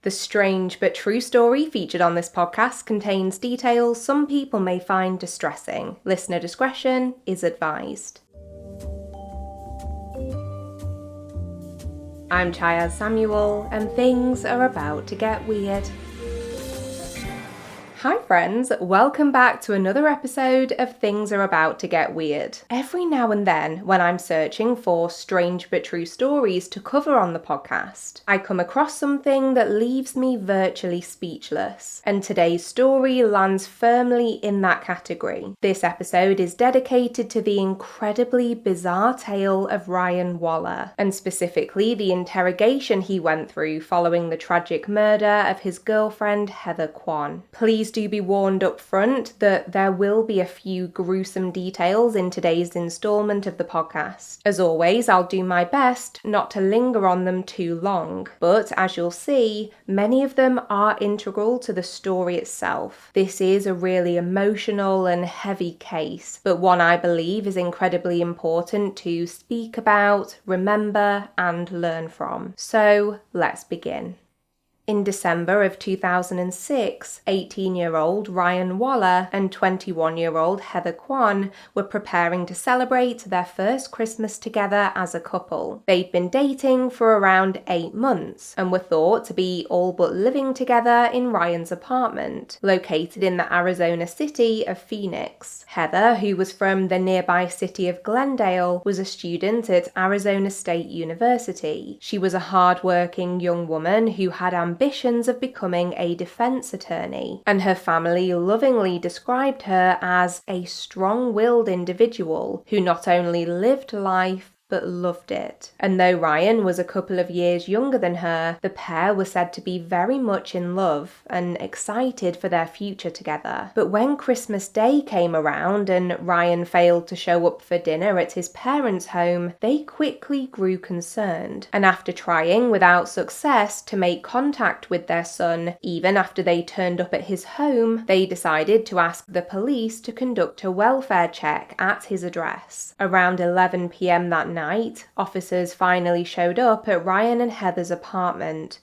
The strange but true story featured on this podcast contains details some people may find distressing. Listener discretion is advised. I'm Chaya Samuel, and things are about to get weird. Hi friends, welcome back to another episode of Things Are About to Get Weird. Every now and then, when I'm searching for strange but true stories to cover on the podcast, I come across something that leaves me virtually speechless, and today's story lands firmly in that category. This episode is dedicated to the incredibly bizarre tale of Ryan Waller, and specifically the interrogation he went through following the tragic murder of his girlfriend Heather Quan. Please do be warned up front that there will be a few gruesome details in today's installment of the podcast. As always, I'll do my best not to linger on them too long, but as you'll see, many of them are integral to the story itself. This is a really emotional and heavy case, but one I believe is incredibly important to speak about, remember, and learn from. So, let's begin. In December of 2006, 18-year-old Ryan Waller and 21-year-old Heather Quan were preparing to celebrate their first Christmas together as a couple. They'd been dating for around 8 months and were thought to be all but living together in Ryan's apartment, located in the Arizona city of Phoenix. Heather, who was from the nearby city of Glendale, was a student at Arizona State University. She was a hard-working young woman who had ambitions of becoming a defense attorney, and her family lovingly described her as a strong-willed individual who not only lived life but loved it. And though Ryan was a couple of years younger than her, the pair were said to be very much in love and excited for their future together. But when Christmas Day came around and Ryan failed to show up for dinner at his parents' home, they quickly grew concerned. And after trying without success to make contact with their son, even after they turned up at his home, they decided to ask the police to conduct a welfare check at his address. Around 11 p.m. that night, officers finally showed up at Ryan and Heather's apartment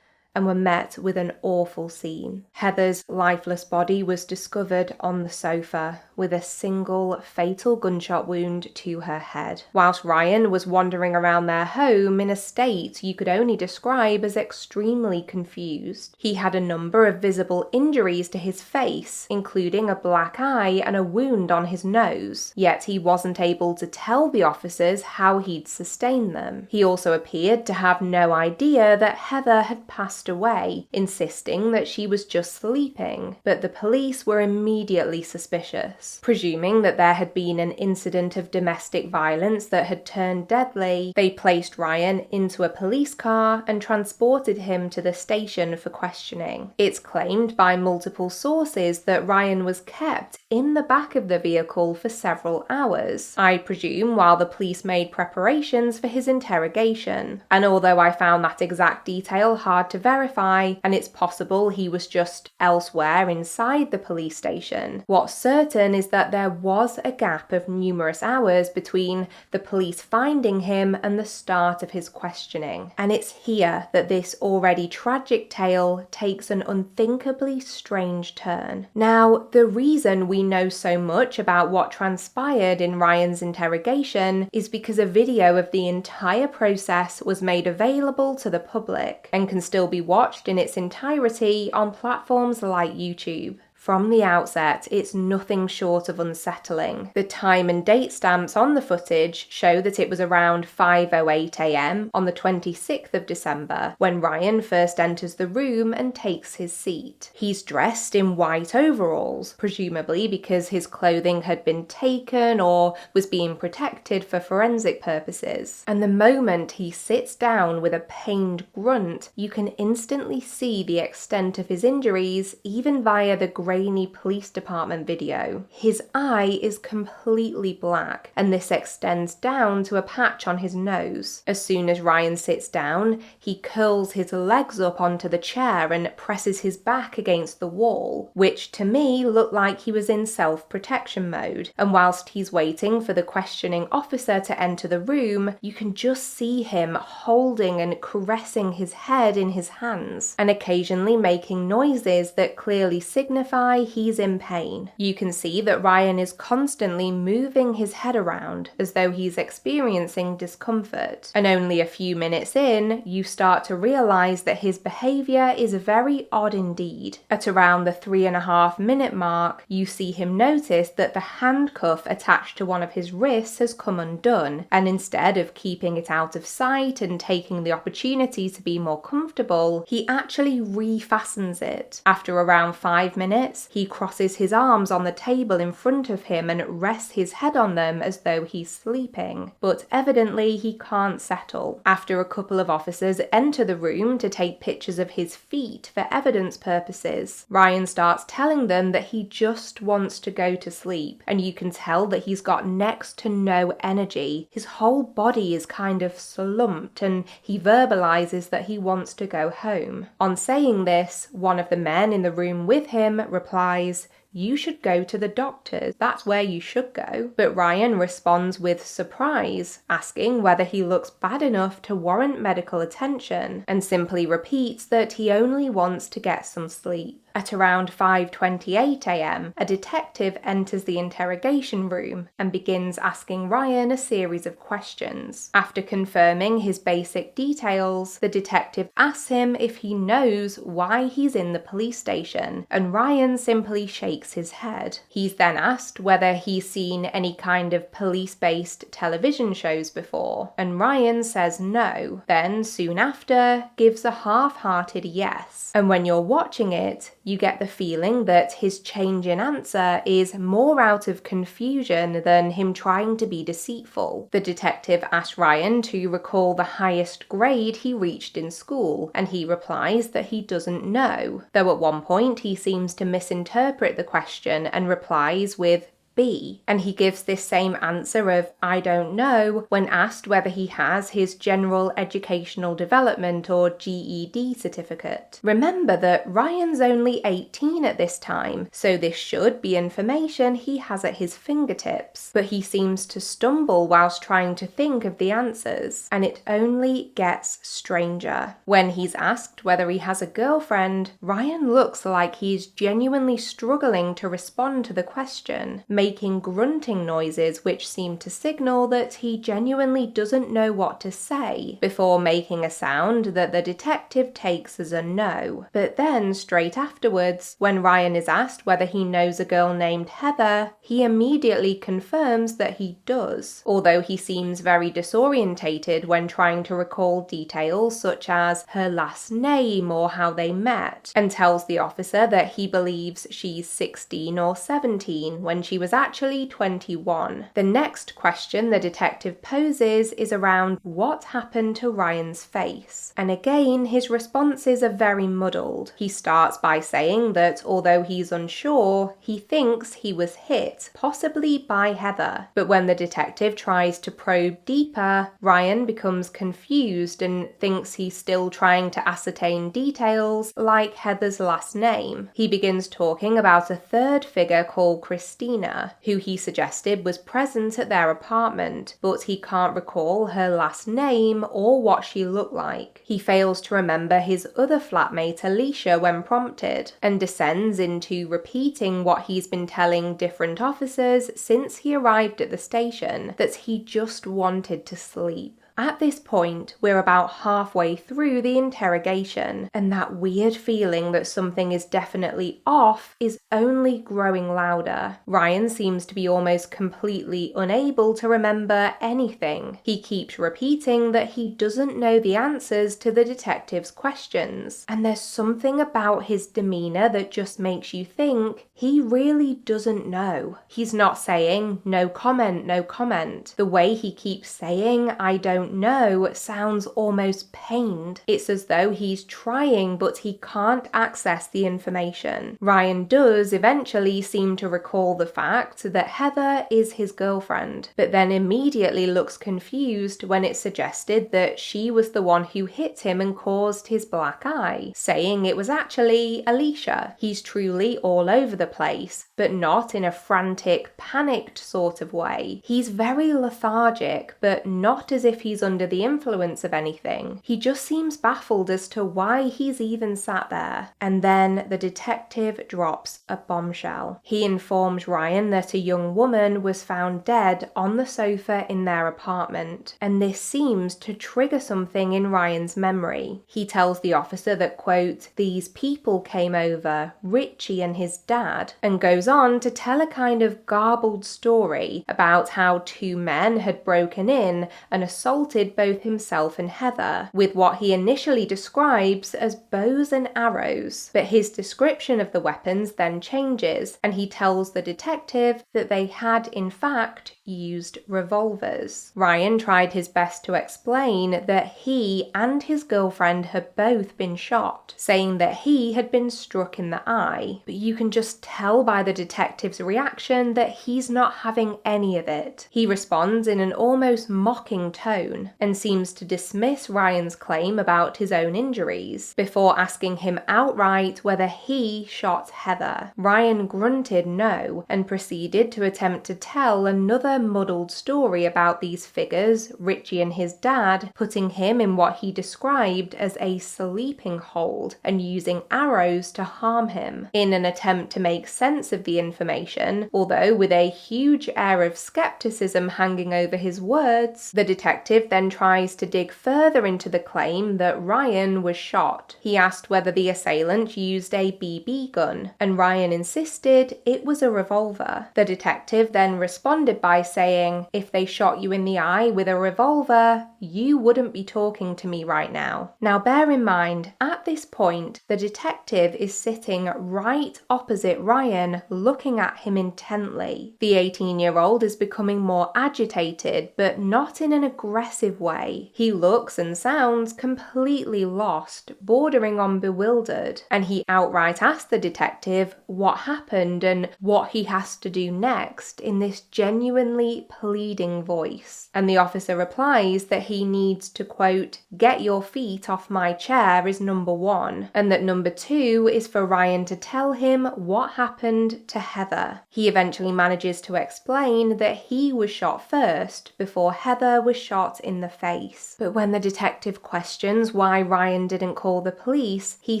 and were met with an awful scene. Heather's lifeless body was discovered on the sofa with a single fatal gunshot wound to her head, whilst Ryan was wandering around their home in a state you could only describe as extremely confused. He had a number of visible injuries to his face, including a black eye and a wound on his nose, yet he wasn't able to tell the officers how he'd sustained them. He also appeared to have no idea that Heather had passed away, insisting that she was just sleeping, but the police were immediately suspicious. Presuming that there had been an incident of domestic violence that had turned deadly, they placed Ryan into a police car and transported him to the station for questioning. It's claimed by multiple sources that Ryan was kept in the back of the vehicle for several hours, I presume while the police made preparations for his interrogation. And although I found that exact detail hard to verify, and it's possible he was just elsewhere inside the police station, what's certain is that there was a gap of numerous hours between the police finding him and the start of his questioning. And it's here that this already tragic tale takes an unthinkably strange turn. Now, the reason we know so much about what transpired in Ryan's interrogation is because a video of the entire process was made available to the public and can still be watched in its entirety on platforms like YouTube. From the outset, it's nothing short of unsettling. The time and date stamps on the footage show that it was around 5:08 a.m. on the 26th of December when Ryan first enters the room and takes his seat. He's dressed in white overalls, presumably because his clothing had been taken or was being protected for forensic purposes. And the moment he sits down with a pained grunt, you can instantly see the extent of his injuries even via the grainy police department video. His eye is completely black, and this extends down to a patch on his nose. As soon as Ryan sits down, he curls his legs up onto the chair and presses his back against the wall, which to me looked like he was in self-protection mode. And whilst he's waiting for the questioning officer to enter the room, you can just see him holding and caressing his head in his hands, and occasionally making noises that clearly signify he's in pain. You can see that Ryan is constantly moving his head around as though he's experiencing discomfort. And only a few minutes in, you start to realize that his behavior is very odd indeed. At around the 3.5-minute mark, you see him notice that the handcuff attached to one of his wrists has come undone, and instead of keeping it out of sight and taking the opportunity to be more comfortable, he actually refastens it. After around 5 minutes, he crosses his arms on the table in front of him and rests his head on them as though he's sleeping, but evidently he can't settle. After a couple of officers enter the room to take pictures of his feet for evidence purposes, Ryan starts telling them that he just wants to go to sleep, and you can tell that he's got next to no energy. His whole body is kind of slumped, and he verbalizes that he wants to go home. On saying this, one of the men in the room with him replies, "You should go to the doctors. That's where you should go." But Ryan responds with surprise, asking whether he looks bad enough to warrant medical attention, and simply repeats that he only wants to get some sleep. At around 5:28 a.m., a detective enters the interrogation room and begins asking Ryan a series of questions. After confirming his basic details, the detective asks him if he knows why he's in the police station, and Ryan simply shakes his head. He's then asked whether he's seen any kind of police-based television shows before, and Ryan says no, then soon after gives a half-hearted yes. And when you're watching it, you get the feeling that his change in answer is more out of confusion than him trying to be deceitful. The detective asks Ryan to recall the highest grade he reached in school, and he replies that he doesn't know, though at one point he seems to misinterpret the question and replies with B, and he gives this same answer of "I don't know" when asked whether he has his General Educational Development or GED certificate. Remember that Ryan's only 18 at this time, so this should be information he has at his fingertips, but he seems to stumble whilst trying to think of the answers, and it only gets stranger. When he's asked whether he has a girlfriend, Ryan looks like he's genuinely struggling to respond to the question, making grunting noises which seem to signal that he genuinely doesn't know what to say, before making a sound that the detective takes as a no. But then, straight afterwards, when Ryan is asked whether he knows a girl named Heather, he immediately confirms that he does, although he seems very disorientated when trying to recall details such as her last name or how they met, and tells the officer that he believes she's 16 or 17 when she was actually 21. The next question the detective poses is around what happened to Ryan's face, and again his responses are very muddled. He starts by saying that although he's unsure, he thinks he was hit, possibly by Heather, but when the detective tries to probe deeper, Ryan becomes confused and thinks he's still trying to ascertain details like Heather's last name. He begins talking about a third figure called Christina, who he suggested was present at their apartment, but he can't recall her last name or what she looked like. He fails to remember his other flatmate Alicia when prompted, and descends into repeating what he's been telling different officers since he arrived at the station, that he just wanted to sleep. At this point, we're about halfway through the interrogation, and that weird feeling that something is definitely off is only growing louder. Ryan seems to be almost completely unable to remember anything. He keeps repeating that he doesn't know the answers to the detective's questions, and there's something about his demeanor that just makes you think he really doesn't know. He's not saying, "No comment, no comment." The way he keeps saying, "I don't don't know sounds almost pained. It's as though he's trying, but he can't access the information. Ryan does eventually seem to recall the fact that Heather is his girlfriend, but then immediately looks confused when it's suggested that she was the one who hit him and caused his black eye, saying it was actually Alicia. He's truly all over the place, but not in a frantic, panicked sort of way. He's very lethargic, but not as if he's under the influence of anything. He just seems baffled as to why he's even sat there. And then the detective drops a bombshell. He informs Ryan that a young woman was found dead on the sofa in their apartment, and this seems to trigger something in Ryan's memory. He tells the officer that, quote, these people came over, Richie and his dad, and goes on to tell a kind of garbled story about how two men had broken in and assaulted both himself and Heather with what he initially describes as bows and arrows. But his description of the weapons then changes, and he tells the detective that they had in fact used revolvers. Ryan tried his best to explain that he and his girlfriend had both been shot, saying that he had been struck in the eye, but you can just tell by the detective's reaction that he's not having any of it. He responds in an almost mocking tone and seems to dismiss Ryan's claim about his own injuries before asking him outright whether he shot Heather. Ryan grunted no and proceeded to attempt to tell another muddled story about these figures, Richie and his dad, putting him in what he described as a sleeping hold and using arrows to harm him. In an attempt to make sense of the information, although with a huge air of skepticism hanging over his words, the detective then tries to dig further into the claim that Ryan was shot. He asked whether the assailant used a BB gun, and Ryan insisted it was a revolver. The detective then responded by saying, if they shot you in the eye with a revolver, you wouldn't be talking to me right now. Now bear in mind, at this point, the detective is sitting right opposite Ryan, looking at him intently. The 18-year-old is becoming more agitated, but not in an aggressive way. He looks and sounds completely lost, bordering on bewildered, and he outright asks the detective what happened and what he has to do next in this genuinely pleading voice. And the officer replies that he needs to, quote, get your feet off my chair is number one, and that number two is for Ryan to tell him what happened to Heather. He eventually manages to explain that he was shot first before Heather was shot in the face. But when the detective questions why Ryan didn't call the police, he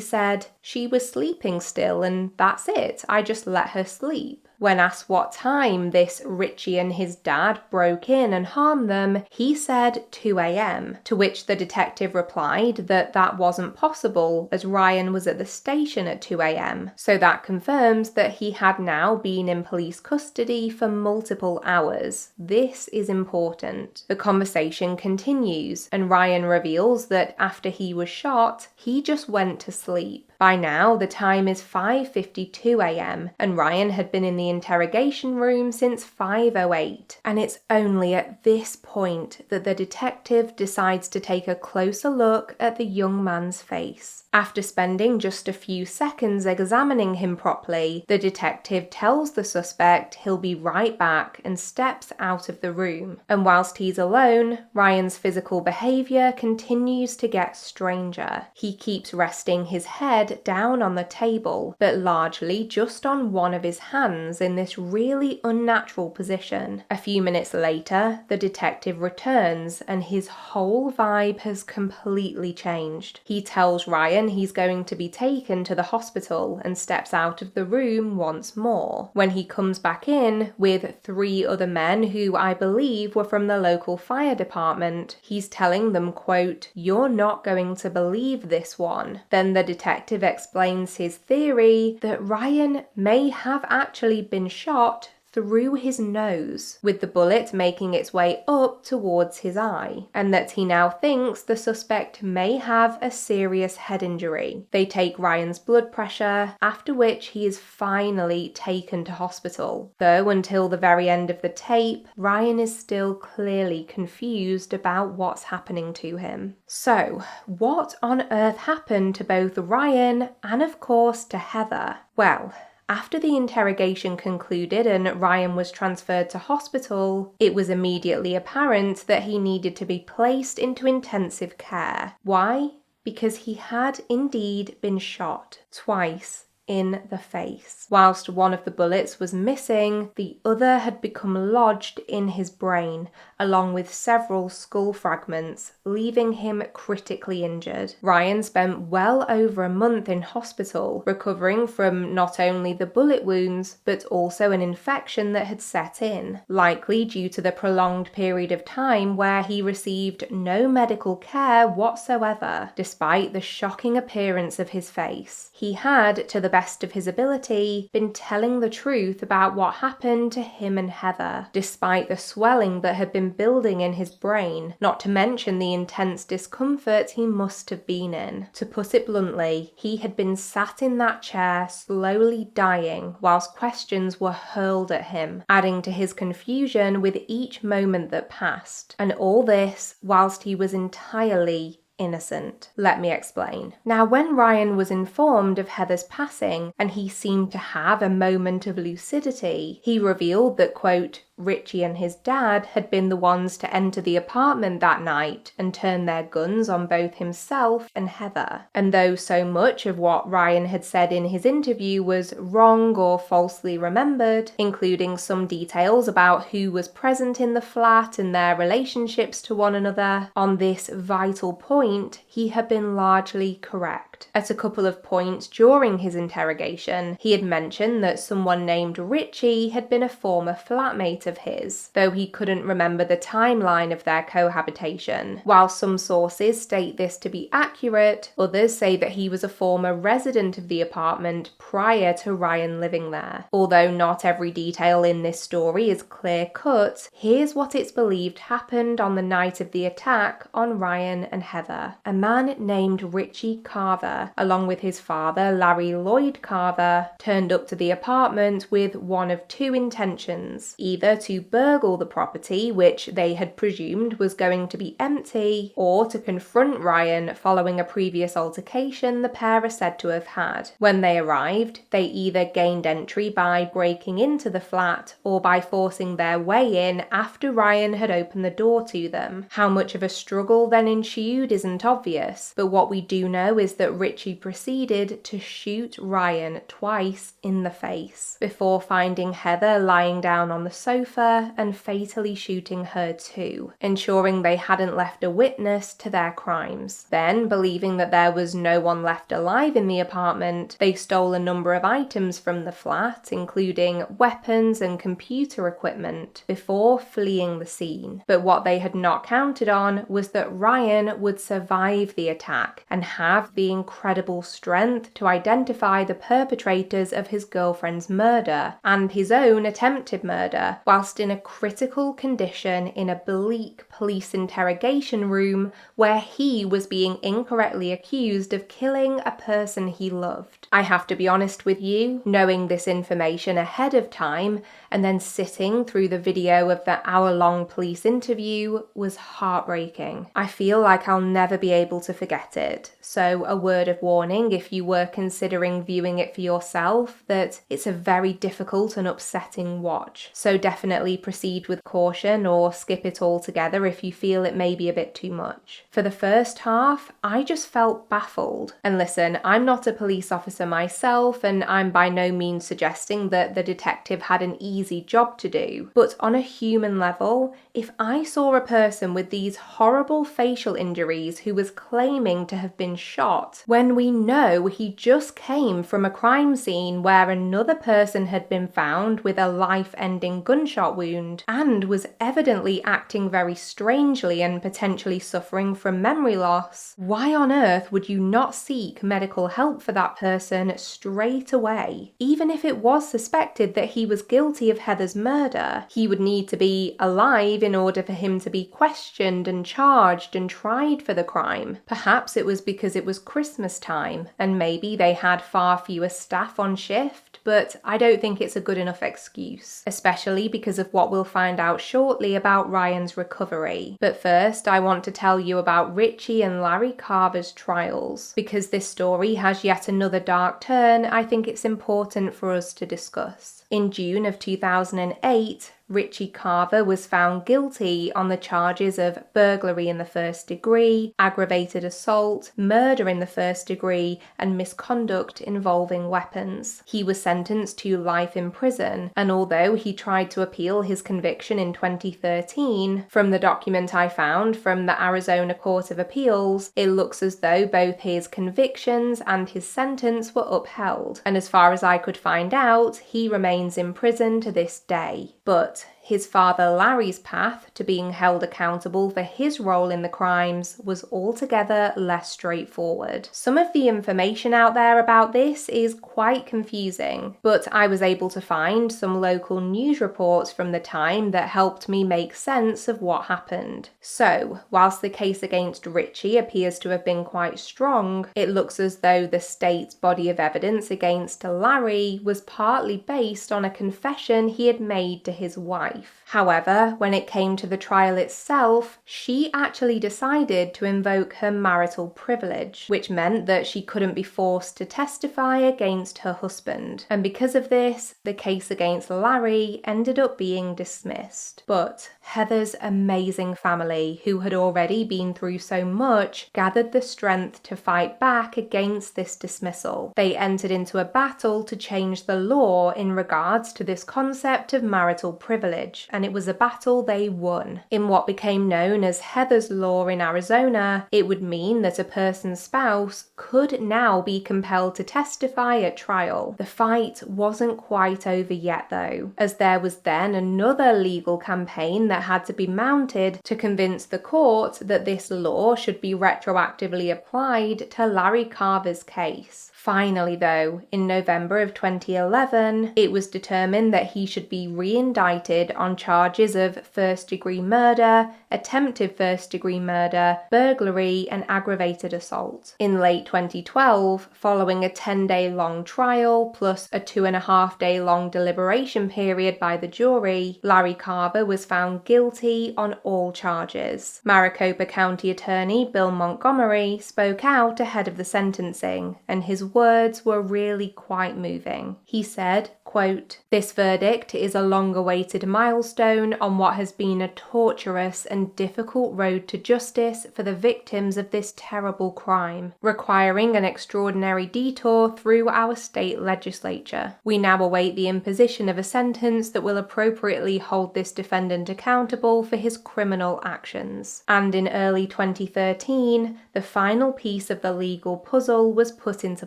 said, she was sleeping still and that's it, I just let her sleep. When asked what time this Richie and his dad broke in and harmed them, he said 2 a.m, to which the detective replied that that wasn't possible as Ryan was at the station at 2 a.m. So that confirms that he had now been in police custody for multiple hours. This is important. The conversation continues, and Ryan reveals that after he was shot, he just went to sleep. By now, the time is 5:52 a.m, and Ryan had been in the interrogation room since 5:08. And it's only at this point that the detective decides to take a closer look at the young man's face. After spending just a few seconds examining him properly, the detective tells the suspect he'll be right back and steps out of the room. And whilst he's alone, Ryan's physical behaviour continues to get stranger. He keeps resting his head down on the table, but largely just on one of his hands in this really unnatural position. A few minutes later, the detective returns and his whole vibe has completely changed. He tells Ryan he's going to be taken to the hospital and steps out of the room once more. When he comes back in with 3 other men who I believe were from the local fire department, he's telling them, quote, you're not going to believe this one. Then the detective explains his theory that Ryan may have actually been shot through his nose, with the bullet making its way up towards his eye, and that he now thinks the suspect may have a serious head injury. They take Ryan's blood pressure, after which he is finally taken to hospital. Though until the very end of the tape, Ryan is still clearly confused about what's happening to him. So, what on earth happened to both Ryan and of course to Heather? Well, after the interrogation concluded and Ryan was transferred to hospital, it was immediately apparent that he needed to be placed into intensive care. Why? Because he had indeed been shot twice in the face. Whilst one of the bullets was missing, the other had become lodged in his brain, along with several skull fragments, leaving him critically injured. Ryan spent well over a month in hospital, recovering from not only the bullet wounds, but also an infection that had set in, likely due to the prolonged period of time where he received no medical care whatsoever, despite the shocking appearance of his face. He had, to the best of his ability, been telling the truth about what happened to him and Heather, despite the swelling that had been building in his brain, not to mention the intense discomfort he must have been in. To put it bluntly, he had been sat in that chair slowly dying whilst questions were hurled at him, adding to his confusion with each moment that passed. And all this whilst he was entirely innocent. Let me explain. Now, when Ryan was informed of Heather's passing and he seemed to have a moment of lucidity, he revealed that, quote, Richie and his dad had been the ones to enter the apartment that night and turn their guns on both himself and Heather. And though so much of what Ryan had said in his interview was wrong or falsely remembered, including some details about who was present in the flat and their relationships to one another, on this vital point, he had been largely correct. At a couple of points during his interrogation, he had mentioned that someone named Richie had been a former flatmate of his, though he couldn't remember the timeline of their cohabitation. While some sources state this to be accurate, others say that he was a former resident of the apartment prior to Ryan living there. Although not every detail in this story is clear-cut, here's what it's believed happened on the night of the attack on Ryan and Heather. A man named Richie Carver, along with his father Larry Lloyd Carver, turned up to the apartment with one of two intentions: either to burgle the property, which they had presumed was going to be empty, or to confront Ryan following a previous altercation the pair are said to have had. When they arrived, they either gained entry by breaking into the flat or by forcing their way in after Ryan had opened the door to them. How much of a struggle then ensued isn't obvious, but what we do know is that Richie proceeded to shoot Ryan twice in the face, before finding Heather lying down on the sofa and fatally shooting her too, ensuring they hadn't left a witness to their crimes. Then, believing that there was no one left alive in the apartment, they stole a number of items from the flat, including weapons and computer equipment, before fleeing the scene. But what they had not counted on was that Ryan would survive the attack and have the incredible strength to identify the perpetrators of his girlfriend's murder and his own attempted murder, whilst in a critical condition in a bleak police interrogation room where he was being incorrectly accused of killing a person he loved. I have to be honest with you, knowing this information ahead of time and then sitting through the video of the hour-long police interview was heartbreaking. I feel like I'll never be able to forget it. So a word of warning if you were considering viewing it for yourself, that it's a very difficult and upsetting watch. So definitely proceed with caution or skip it altogether if you feel it may be a bit too much. For the first half, I just felt baffled. And listen, I'm not a police officer myself, and I'm by no means suggesting that the detective had an easy job to do. But on a human level, if I saw a person with these horrible facial injuries who was claiming to have been shot when we know he just came from a crime scene where another person had been found with a life-ending gunshot wound and was evidently acting very strangely and potentially suffering from memory loss? Why on earth would you not seek medical help for that person straight away? Even if it was suspected that he was guilty of Heather's murder, he would need to be alive in order for him to be questioned and charged and tried for the crime. Perhaps it was because it was Christmas time and maybe they had far fewer staff on shift, but I don't think it's a good enough excuse, especially because of what we'll find out shortly about Ryan's recovery. But first, I want to tell you about Richie and Larry Carver's trials. Because this story has yet another dark turn, I think it's important for us to discuss. In June of 2008, Richie Carver was found guilty on the charges of burglary in the first degree, aggravated assault, murder in the first degree, and misconduct involving weapons. He was sentenced to life in prison, and although he tried to appeal his conviction in 2013, from the document I found from the Arizona Court of Appeals, it looks as though both his convictions and his sentence were upheld, and as far as I could find out, he remains in prison to this day. But his father Larry's path to being held accountable for his role in the crimes was altogether less straightforward. Some of the information out there about this is quite confusing, but I was able to find some local news reports from the time that helped me make sense of what happened. So, whilst the case against Richie appears to have been quite strong, it looks as though the state's body of evidence against Larry was partly based on a confession he had made to his wife. However, when it came to the trial itself, she actually decided to invoke her marital privilege, which meant that she couldn't be forced to testify against her husband. And because of this, the case against Larry ended up being dismissed. But Heather's amazing family, who had already been through so much, gathered the strength to fight back against this dismissal. They entered into a battle to change the law in regards to this concept of marital privilege, and it was a battle they won. In what became known as Heather's Law in Arizona, it would mean that a person's spouse could now be compelled to testify at trial. The fight wasn't quite over yet though, as there was then another legal campaign that had to be mounted to convince the court that this law should be retroactively applied to Larry Carver's case. Finally though, in November of 2011, it was determined that he should be re-indicted on charges of first-degree murder, attempted first-degree murder, burglary, and aggravated assault. In late 2012, following a 10-day-long trial plus a 2.5-day-long deliberation period by the jury, Larry Carver was found guilty on all charges. Maricopa County Attorney Bill Montgomery spoke out ahead of the sentencing, and his words were really quite moving. He said, quote, "This verdict is a long-awaited milestone on what has been a torturous and difficult road to justice for the victims of this terrible crime, requiring an extraordinary detour through our state legislature. We now await the imposition of a sentence that will appropriately hold this defendant accountable for his criminal actions." And in early 2013, the final piece of the legal puzzle was put into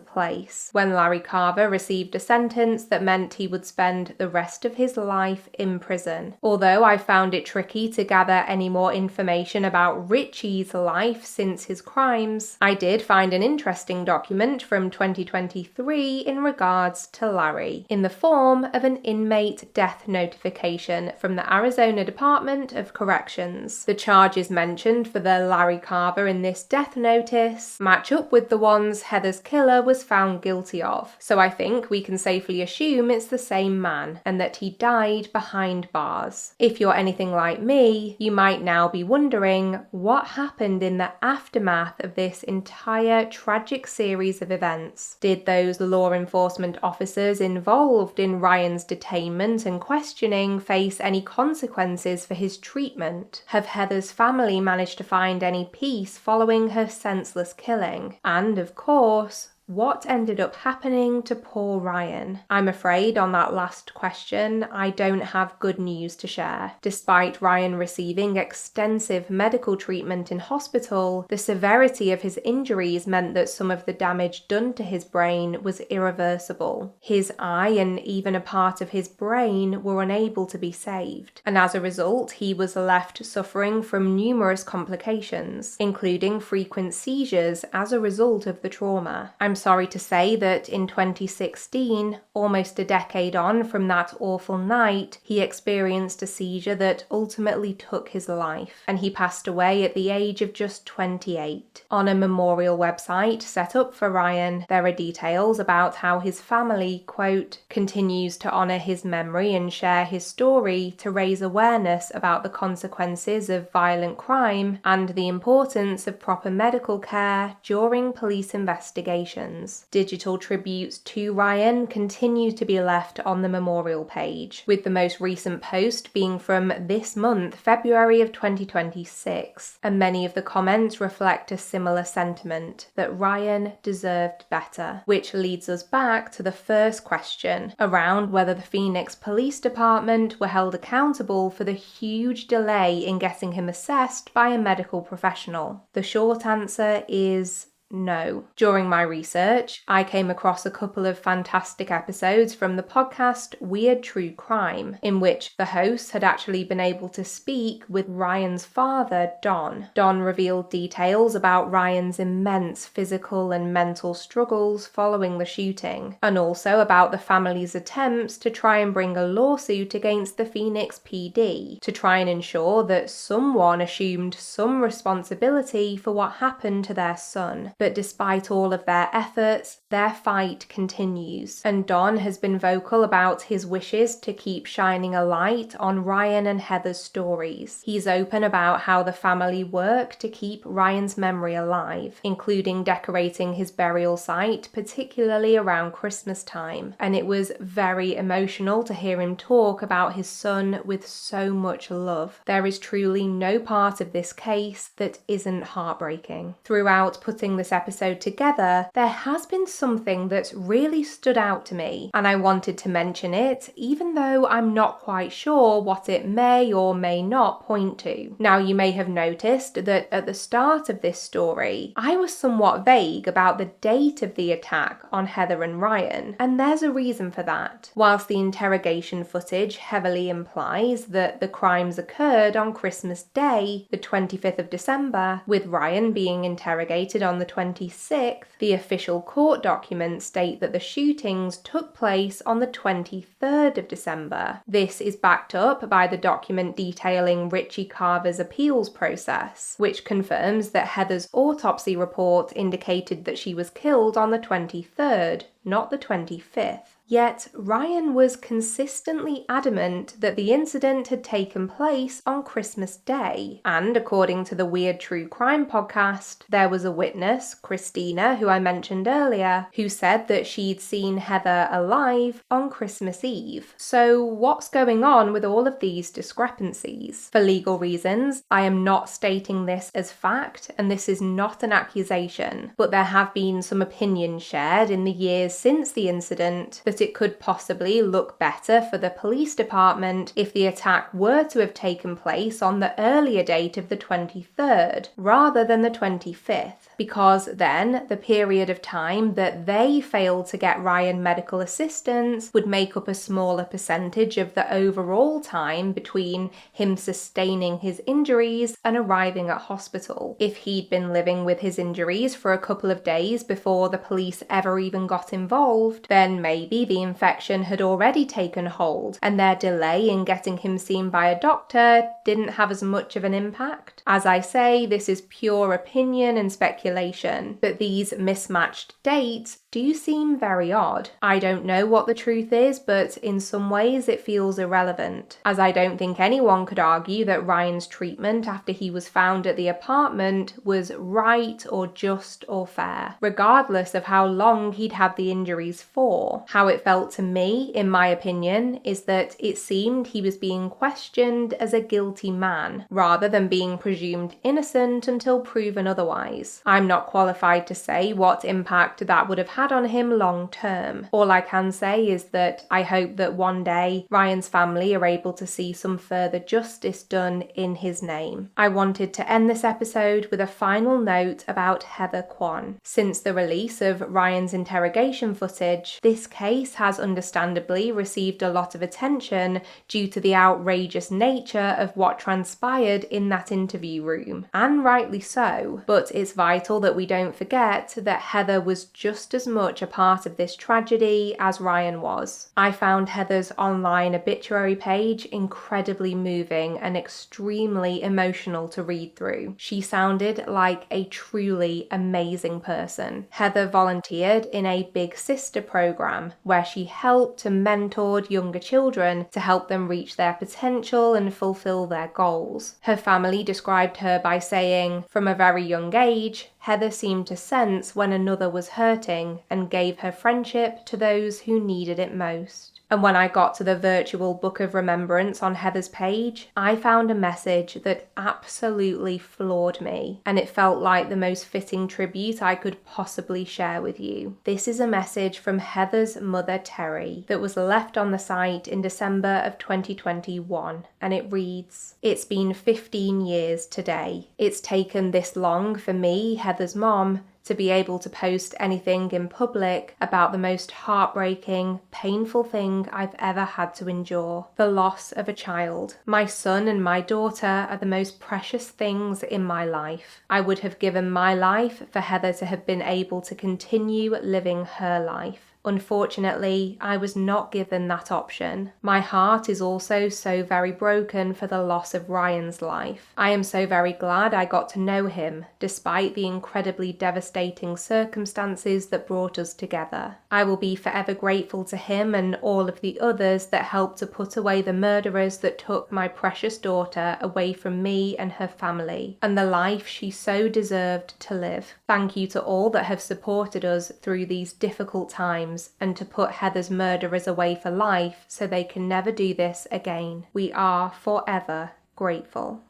place, when Larry Carver received a sentence that meant he would spend the rest of his life in prison. Although I found it tricky to gather any more information about Richie's life since his crimes, I did find an interesting document from 2023 in regards to Larry, in the form of an inmate death notification from the Arizona Department of Corrections. The charges mentioned for the Larry Carver in this death notice match up with the ones Heather's killer was found guilty of, so I think we can safely assume it's the same man and that he died behind bars. If you're anything like me, you might now be wondering what happened in the aftermath of this entire tragic series of events. Did those law enforcement officers involved in Ryan's detainment and questioning face any consequences for his treatment? Have Heather's family managed to find any peace following her senseless killing? And of course, What ended up happening to poor Ryan? I'm afraid on that last question, I don't have good news to share. Despite Ryan receiving extensive medical treatment in hospital, the severity of his injuries meant that some of the damage done to his brain was irreversible. His eye and even a part of his brain were unable to be saved, and as a result, he was left suffering from numerous complications, including frequent seizures as a result of the trauma. I'm sorry to say that in 2016, almost a decade on from that awful night, he experienced a seizure that ultimately took his life, and he passed away at the age of just 28. On a memorial website set up for Ryan, there are details about how his family, quote, continues to honor his memory and share his story to raise awareness about the consequences of violent crime and the importance of proper medical care during police investigations. Digital tributes to Ryan continue to be left on the memorial page, with the most recent post being from this month, February of 2026, and many of the comments reflect a similar sentiment, that Ryan deserved better, which leads us back to the first question around whether the Phoenix Police Department were held accountable for the huge delay in getting him assessed by a medical professional. The short answer is no. During my research, I came across a couple of fantastic episodes from the podcast Weird True Crime, in which the hosts had actually been able to speak with Ryan's father, Don. Don revealed details about Ryan's immense physical and mental struggles following the shooting, and also about the family's attempts to try and bring a lawsuit against the Phoenix PD to try and ensure that someone assumed some responsibility for what happened to their son. But despite all of their efforts, their fight continues, and Don has been vocal about his wishes to keep shining a light on Ryan and Heather's stories. He's open about how the family work to keep Ryan's memory alive, including decorating his burial site, particularly around Christmas time, and it was very emotional to hear him talk about his son with so much love. There is truly no part of this case that isn't heartbreaking. Throughout putting this episode together, there has been something that's really stood out to me, and I wanted to mention it, even though I'm not quite sure what it may or may not point to. Now, you may have noticed that at the start of this story, I was somewhat vague about the date of the attack on Heather and Ryan, and there's a reason for that. Whilst the interrogation footage heavily implies that the crimes occurred on Christmas Day, the 25th of December, with Ryan being interrogated on the 26th, the official court documents state that the shootings took place on the 23rd of December. This is backed up by the document detailing Richie Carver's appeals process, which confirms that Heather's autopsy report indicated that she was killed on the 23rd, not the 25th. Yet, Ryan was consistently adamant that the incident had taken place on Christmas Day, and according to the Weird True Crime podcast, there was a witness, Christina, who I mentioned earlier, who said that she'd seen Heather alive on Christmas Eve. So what's going on with all of these discrepancies? For legal reasons, I am not stating this as fact, and this is not an accusation, but there have been some opinions shared in the years since the incident that it could possibly look better for the police department if the attack were to have taken place on the earlier date of the 23rd rather than the 25th, because then the period of time that they failed to get Ryan medical assistance would make up a smaller percentage of the overall time between him sustaining his injuries and arriving at hospital. If he'd been living with his injuries for a couple of days before the police ever even got involved, then maybe the infection had already taken hold and their delay in getting him seen by a doctor didn't have as much of an impact. As I say, this is pure opinion and speculation, but these mismatched dates do seem very odd. I don't know what the truth is, but in some ways it feels irrelevant, as I don't think anyone could argue that Ryan's treatment after he was found at the apartment was right or just or fair, regardless of how long he'd had the injuries for. How it felt to me, in my opinion, is that it seemed he was being questioned as a guilty man, rather than being presumed innocent until proven otherwise. I'm not qualified to say what impact that would have had on him long term. All I can say is that I hope that one day Ryan's family are able to see some further justice done in his name. I wanted to end this episode with a final note about Heather Quan. Since the release of Ryan's interrogation footage, this case has understandably received a lot of attention due to the outrageous nature of what transpired in that interview room, and rightly so, but it's vital that we don't forget that Heather was just as much a part of this tragedy as Ryan was. I found Heather's online obituary page incredibly moving and extremely emotional to read through. She sounded like a truly amazing person. Heather volunteered in a Big Sister program where she helped and mentored younger children to help them reach their potential and fulfill their goals. Her family described her by saying, "From a very young age, Heather seemed to sense when another was hurting and gave her friendship to those who needed it most." And when I got to the virtual book of remembrance on Heather's page, I found a message that absolutely floored me, and it felt like the most fitting tribute I could possibly share with you. This is a message from Heather's mother, Terry, that was left on the site in December of 2021, and it reads, "It's been 15 years today. It's taken this long for me, Heather's mom, to be able to post anything in public about the most heartbreaking, painful thing I've ever had to endure, the loss of a child. My son and my daughter are the most precious things in my life. I would have given my life for Heather to have been able to continue living her life. Unfortunately, I was not given that option. My heart is also so very broken for the loss of Ryan's life. I am so very glad I got to know him, despite the incredibly devastating circumstances that brought us together. I will be forever grateful to him and all of the others that helped to put away the murderers that took my precious daughter away from me and her family, and the life she so deserved to live. Thank you to all that have supported us through these difficult times, and to put Heather's murderers away for life so they can never do this again. We are forever grateful."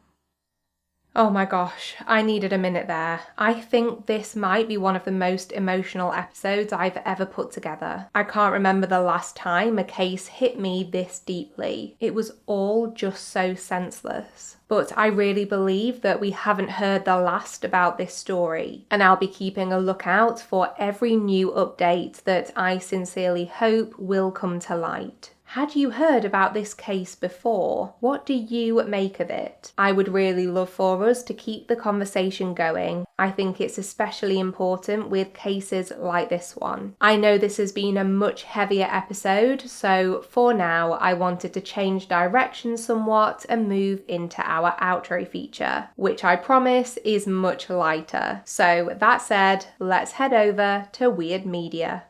Oh my gosh, I needed a minute there. I think this might be one of the most emotional episodes I've ever put together. I can't remember the last time a case hit me this deeply. It was all just so senseless. But I really believe that we haven't heard the last about this story, and I'll be keeping a lookout for every new update that I sincerely hope will come to light. Had you heard about this case before? What do you make of it? I would really love for us to keep the conversation going. I think it's especially important with cases like this one. I know this has been a much heavier episode, so for now I wanted to change direction somewhat and move into our outro feature, which I promise is much lighter. So that said, let's head over to Weird Media.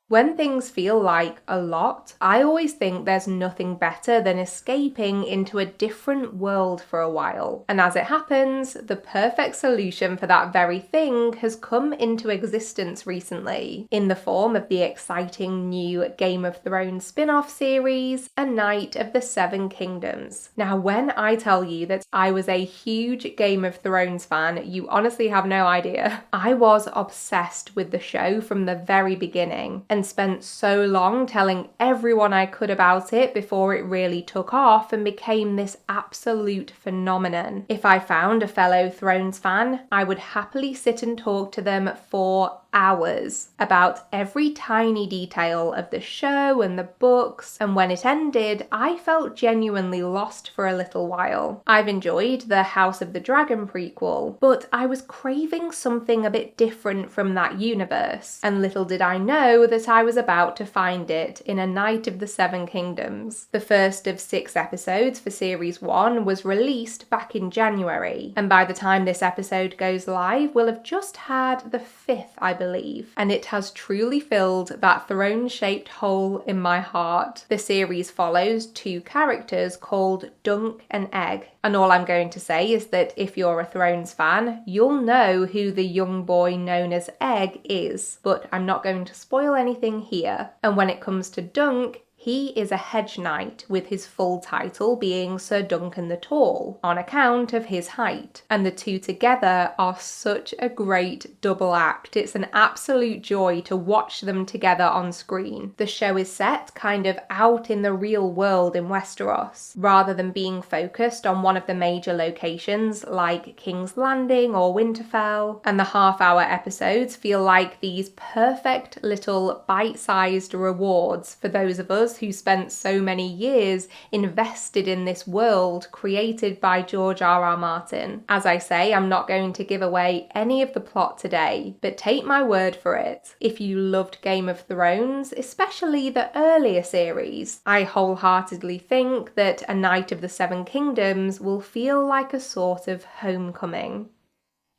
When things feel like a lot, I always think there's nothing better than escaping into a different world for a while. And as it happens, the perfect solution for that very thing has come into existence recently, in the form of the exciting new Game of Thrones spin-off series, A Knight of the Seven Kingdoms. Now, when I tell you that I was a huge Game of Thrones fan, you honestly have no idea. I was obsessed with the show from the very beginning, and spent so long telling everyone I could about it before it really took off and became this absolute phenomenon. If I found a fellow Thrones fan, I would happily sit and talk to them for hours about every tiny detail of the show and the books, and when it ended, I felt genuinely lost for a little while. I've enjoyed the House of the Dragon prequel, but I was craving something a bit different from that universe, and little did I know that I was about to find it in A Knight of the Seven Kingdoms. The first of 6 episodes for Series 1 was released back in January, and by the time this episode goes live, we'll have just had the 5th, I believe, and it has truly filled that throne-shaped hole in my heart. The series follows 2 characters called Dunk and Egg, and all I'm going to say is that if you're a Thrones fan, you'll know who the young boy known as Egg is, but I'm not going to spoil anything here. And when it comes to Dunk, He is a hedge knight, with his full title being Sir Duncan the Tall, on account of his height. And the two together are such a great double act. It's an absolute joy to watch them together on screen. The show is set kind of out in the real world in Westeros, rather than being focused on one of the major locations like King's Landing or Winterfell. And the half-hour episodes feel like these perfect little bite-sized rewards for those of us who spent so many years invested in this world created by George R.R. Martin. As I say, I'm not going to give away any of the plot today, but take my word for it. If you loved Game of Thrones, especially the earlier series, I wholeheartedly think that A Knight of the Seven Kingdoms will feel like a sort of homecoming.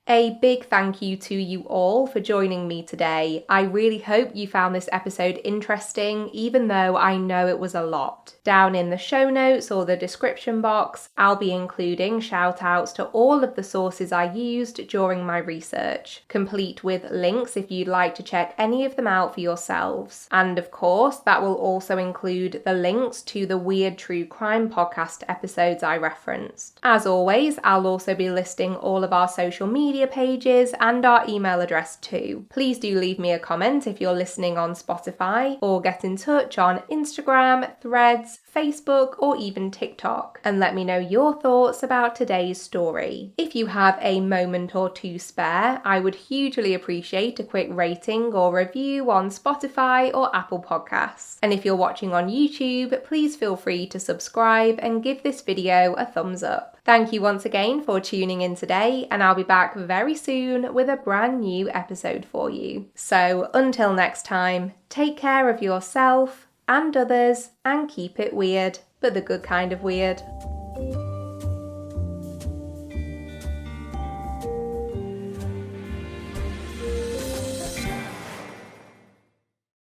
A big thank you to you all for joining me today. I really hope you found this episode interesting, even though I know it was a lot. Down in the show notes or the description box, I'll be including shout outs to all of the sources I used during my research, complete with links if you'd like to check any of them out for yourselves. And of course, that will also include the links to the weird true crime podcast episodes I referenced. As always, I'll also be listing all of our social media pages and our email address too. Please do leave me a comment if you're listening on Spotify, or get in touch on Instagram, Threads, Facebook, or even TikTok, and let me know your thoughts about today's story. If you have a moment or two spare, I would hugely appreciate a quick rating or review on Spotify or Apple Podcasts. And if you're watching on YouTube, please feel free to subscribe and give this video a thumbs up. Thank you once again for tuning in today, and I'll be back very soon with a brand new episode for you. So until next time, take care of yourself and others and keep it weird, but the good kind of weird.